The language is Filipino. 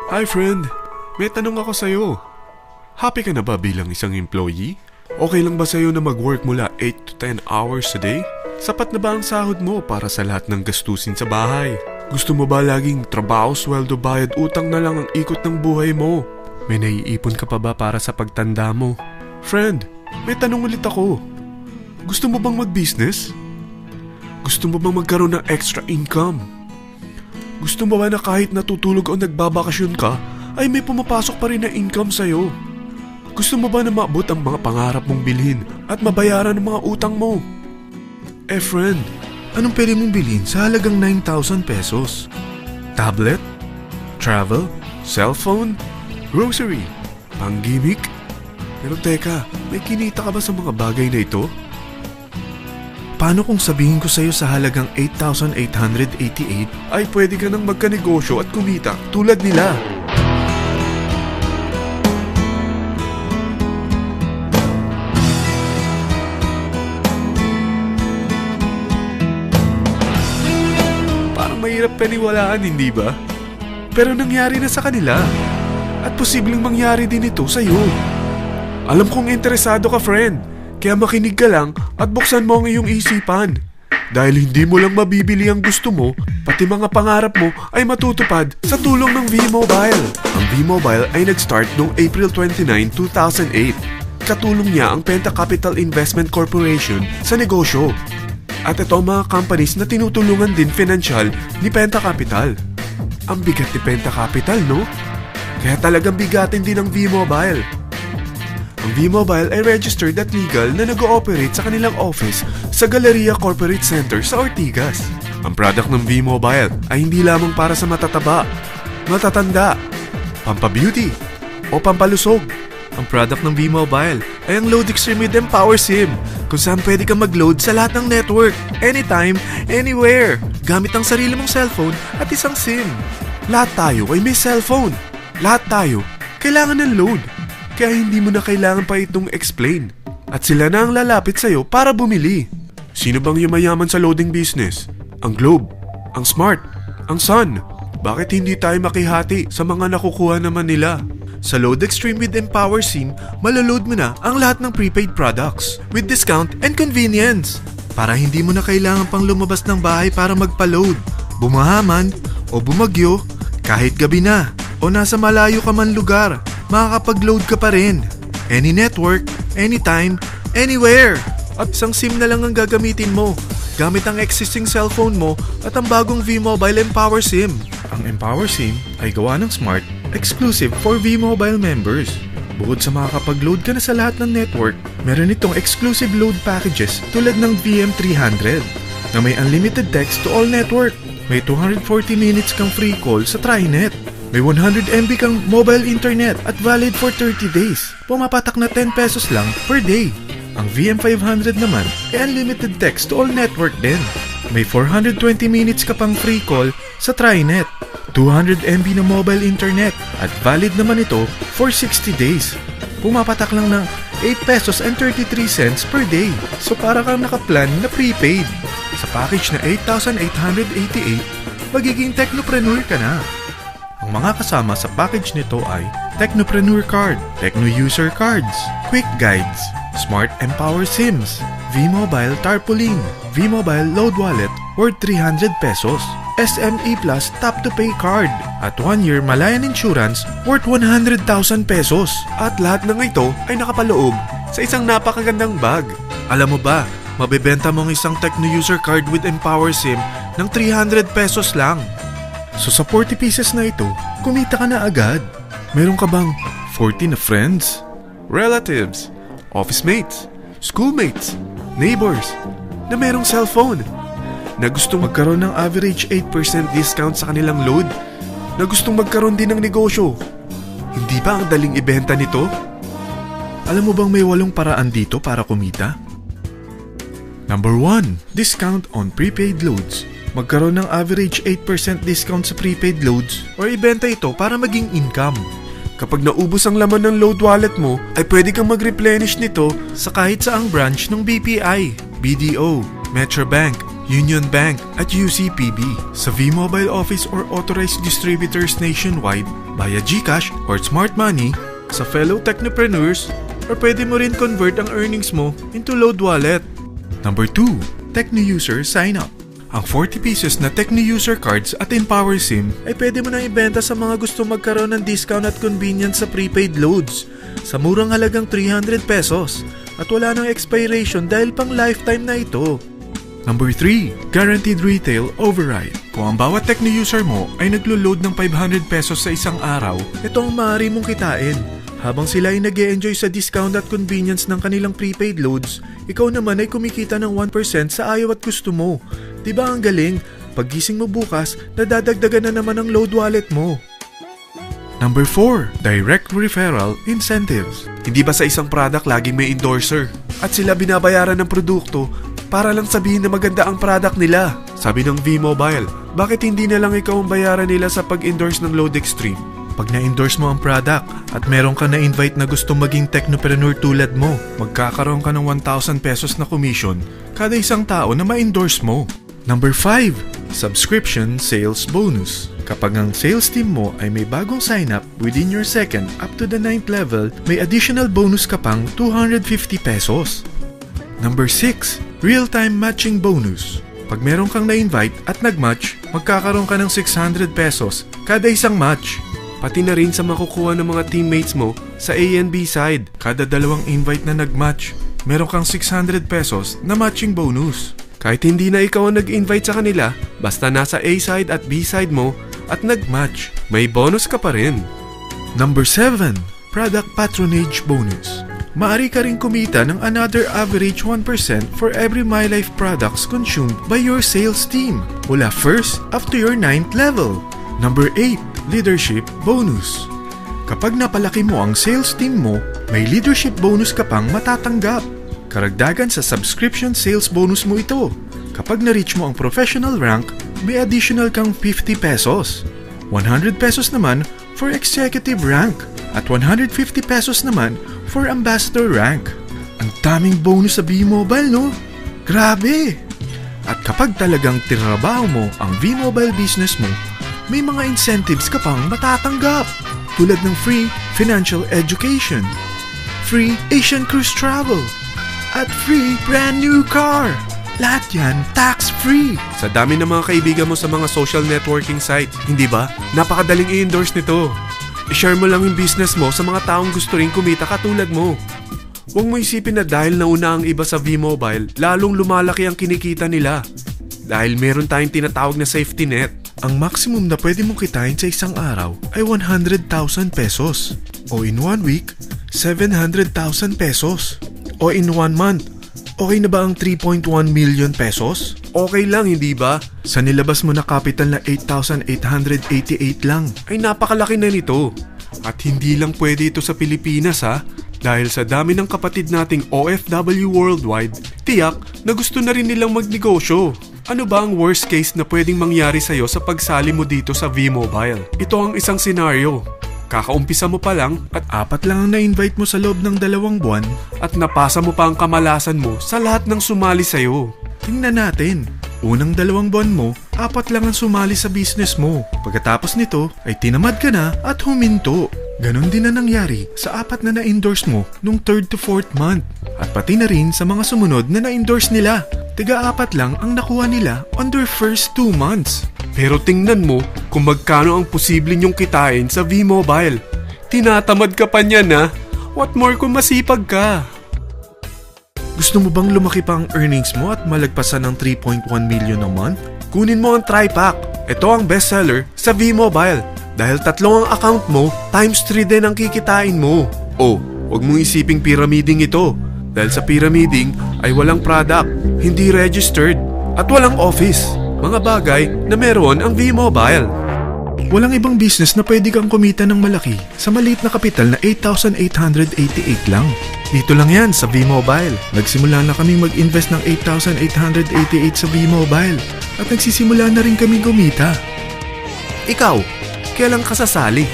Hi friend, may tanong ako sa'yo. Happy ka na ba bilang isang employee? Okay lang ba sa'yo na mag-work mula 8 to 10 hours a day? Sapat na ba ang sahod mo para sa lahat ng gastusin sa bahay? Gusto mo ba laging trabaho, sweldo, bayad, utang na lang ang ikot ng buhay mo? May naiipon ka pa ba para sa pagtanda mo? Friend, may tanong ulit ako. Gusto mo bang mag-business? Gusto mo bang magkaroon ng extra income? Gusto mo ba na kahit natutulog o nagbabakasyon ka, ay may pumapasok pa rin na income sa'yo? Gusto mo ba na maabot ang mga pangarap mong bilhin at mabayaran ang mga utang mo? Friend, anong pwede mong bilhin sa halagang 9,000 pesos? Tablet? Travel? Cellphone? Grocery? Pang-gimmick? Pero teka, may kinita ka ba sa mga bagay na ito? Paano kung sabihin ko sa'yo sa halagang 8,888 ay pwede ka nang magkanegosyo at kumita tulad nila? Parang mahirap paniwalaan, hindi ba? Pero nangyari na sa kanila. At posibleng mangyari din ito sa'yo. Alam kong interesado ka, friend. Kaya makinig ka lang at buksan mo ang iyong isipan. Dahil hindi mo lang mabibili ang gusto mo, pati mga pangarap mo ay matutupad sa tulong ng V-Mobile. Ang V-Mobile ay nag-start noong April 29, 2008. Katulong niya ang Penta Capital Investment Corporation sa negosyo. At ito ang mga companies na tinutulungan din financial ni Penta Capital. Ang bigat ni Penta Capital, no? Kaya talagang bigatin din ang V-Mobile. Ang V-Mobile ay registered at legal na nag-ooperate sa kanilang office sa Galleria Corporate Center sa Ortigas. Ang product ng V-Mobile ay hindi lamang para sa matataba, matatanda, pampabeauty, o pampalusog. Ang product ng V-Mobile ay ang Load Extreme with Empower SIM, kung saan pwede kang mag-load sa lahat ng network, anytime, anywhere, gamit ang sarili mong cellphone at isang SIM. Lahat tayo ay may cellphone. Lahat tayo kailangan ng load. Kaya hindi mo na kailangan pa itong explain. At sila na ang lalapit sa'yo para bumili. Sino bang yumayaman sa loading business? Ang Globe, ang Smart, ang Sun. Bakit hindi tayo makihati sa mga nakukuha naman nila? Sa Load Extreme with Empower SIM, malaload mo na ang lahat ng prepaid products with discount and convenience. Para hindi mo na kailangan pang lumabas ng bahay para magpa-load. Bumahaman o bumagyo, kahit gabi na o nasa malayo ka man lugar, makakapag-load ka pa rin. Any network, anytime, anywhere. At isang SIM na lang ang gagamitin mo gamit ang existing cellphone mo at ang bagong V-Mobile Empower SIM. Ang Empower SIM ay gawa ng Smart, exclusive for V-Mobile members. Bukod sa makakapag-load ka na sa lahat ng network, meron itong exclusive load packages tulad ng VM300 na may unlimited text to all network. May 240 minutes kang free call sa TriNet. May 100 MB kang mobile internet at valid for 30 days. Pumapatak na 10 pesos lang per day. Ang VM500 naman ay unlimited text to all network din. May 420 minutes ka pang free call sa TriNet. 200 MB na mobile internet at valid naman ito for 60 days. Pumapatak lang ng 8 pesos and 33 cents per day. So para kang nakaplan na prepaid. Sa package na 8,888, magiging technopreneur ka na. Ang mga kasama sa package nito ay Technopreneur Card, Techno User Cards, Quick Guides, Smart Empower SIMs, V-Mobile Tarpaulin, V-Mobile Load Wallet worth 300 pesos, SME Plus Tap to Pay Card, at 1-year Malayan Insurance worth 100,000 pesos. At lahat ng ito ay nakapaloob sa isang napakagandang bag. Alam mo ba, mabebenta mo ang isang Techno User Card with Empower SIM ng 300 pesos lang. So sa 40 pieces na ito, kumita ka na agad. Meron ka bang 40 na friends, relatives, office mates, schoolmates, neighbors na merong cellphone, na gustong magkaroon ng average 8% discount sa kanilang load, na gustong magkaroon din ng negosyo? Hindi ba ang daling ibenta nito? Alam mo bang may 8 paraan dito para kumita? Number 1, discount on prepaid loads. Magkaroon ng average 8% discount sa prepaid loads o ibenta ito para maging income. Kapag naubos ang laman ng load wallet mo, ay pwede kang mag-replenish nito sa kahit saang branch ng BPI, BDO, Metrobank, Union Bank at UCPB, sa V-Mobile office or authorized distributors nationwide, via GCash or Smart Money, sa fellow technopreneurs, or pwede mo rin convert ang earnings mo into load wallet. Number 2, Techno User Sign Up. Ang 40 pesos na Techno User Cards at Empower SIM ay pwede mo nang ibenta sa mga gusto magkaroon ng discount at convenience sa prepaid loads sa murang halagang 300 pesos at wala nang expiration dahil pang lifetime na ito. Number 3, Guaranteed Retail Override. Kung ang bawat Techno user mo ay naglo-load ng 500 pesos sa isang araw, ito ang maaari mong kitain. Habang sila ay nag-e-enjoy sa discount at convenience ng kanilang prepaid loads, ikaw naman ay kumikita ng 1% sa ayaw at gusto mo. Diba ang galing? Paggising mo bukas, nadadagdagan na naman ang load wallet mo. Number 4, Direct Referral Incentives. Hindi ba sa isang product laging may endorser? At sila binabayaran ng produkto para lang sabihin na maganda ang product nila. Sabi ng V-Mobile, bakit hindi na lang ikaw ang bayaran nila sa pag-endorse ng Load Extreme? Pag na-endorse mo ang product at meron ka na-invite na gusto maging technopreneur tulad mo, magkakaroon ka ng 1,000 pesos na commission kada isang tao na ma-endorse mo. Number 5, Subscription Sales Bonus. Kapag ang sales team mo ay may bagong sign-up within your second up to the 9th level, may additional bonus ka pang 250 pesos. Number 6, Real-Time Matching Bonus. Pag meron kang na-invite at nag-match, magkakaroon ka ng 600 pesos kada isang match. Pati na rin sa makukuha ng mga teammates mo sa A and B side. Kada dalawang invite na nag-match, meron kang 600 pesos na matching bonus. Kahit hindi na ikaw ang nag-invite sa kanila, basta nasa A side at B side mo at nag-match, may bonus ka pa rin. Number 7, Product Patronage Bonus. Maari ka rin kumita ng another average 1% for every MyLife products consumed by your sales team mula 1st up to your 9th level. Number 8, Leadership Bonus. Kapag napalaki mo ang sales team mo, may leadership bonus ka pang matatanggap. Karagdagan sa subscription sales bonus mo ito. Kapag na-reach mo ang professional rank, may additional kang 50 pesos. 100 pesos naman for executive rank at 150 pesos naman for ambassador rank. Ang daming bonus sa V-Mobile, no? Grabe! At kapag talagang tinrabaho mo ang V-Mobile business mo, may mga incentives ka pang matatanggap tulad ng free financial education, free Asian cruise travel, at free brand new car. Lahat yan tax-free. Sa dami ng mga kaibigan mo sa mga social networking site, hindi ba? Napakadaling i-endorse nito. I-share mo lang yung business mo sa mga taong gusto rin kumita katulad mo. Huwag mo isipin na dahil nauna ang iba sa V-Mobile, lalong lumalaki ang kinikita nila. Dahil meron tayong tinatawag na safety net. Ang maximum na pwede mong kitain sa isang araw ay 100,000 pesos. O in 1 week, 700,000 pesos. O in 1 month, okay na ba ang 3.1 million pesos? Okay lang, hindi ba? Sa nilabas mo na capital na 8,888 lang, ay napakalaki na nito. At hindi lang pwede ito sa Pilipinas ha, dahil sa dami ng kapatid nating OFW worldwide, tiyak na gusto na rin nilang magnegosyo. Ano ba ang worst case na pwedeng mangyari sa'yo sa pagsali mo dito sa V-Mobile? Ito ang isang senaryo. Kakaumpisa mo pa lang at 4 lang ang na-invite mo sa loob ng 2 buwan at napasa mo pa ang kamalasan mo sa lahat ng sumali sa'yo. Tingnan natin. Unang 2 buwan mo, 4 lang ang sumali sa business mo. Pagkatapos nito ay tinamad ka na at huminto. Ganon din na nangyari sa 4 na na-endorse mo nung 3rd to 4th month. At pati na rin sa mga sumunod na na-endorse nila. Tiga-4 lang ang nakuha nila on their first 2 months. Pero tingnan mo kung magkano ang posible nyong kitain sa V-Mobile. Tinatamad ka pa niyan ha? What more kung masipag ka? Gusto mo bang lumaki pa ang earnings mo at malagpasan ng 3.1 million a month? Kunin mo ang TriPack. Ito ang bestseller sa V-Mobile. Dahil 3 ang account mo, times 3 din ang kikitain mo. Oh, huwag mong isiping pyramiding ito. Dahil sa pyramiding ay walang product, hindi registered, at walang office. Mga bagay na meron ang V-Mobile. Walang ibang business na pwede kang kumita ng malaki sa maliit na kapital na 8,888 lang. Dito lang yan sa V-Mobile. Nagsimula na kaming mag-invest ng 8,888 sa V-Mobile at nagsisimula na rin kami kumita. Ikaw, kailan ka sasali?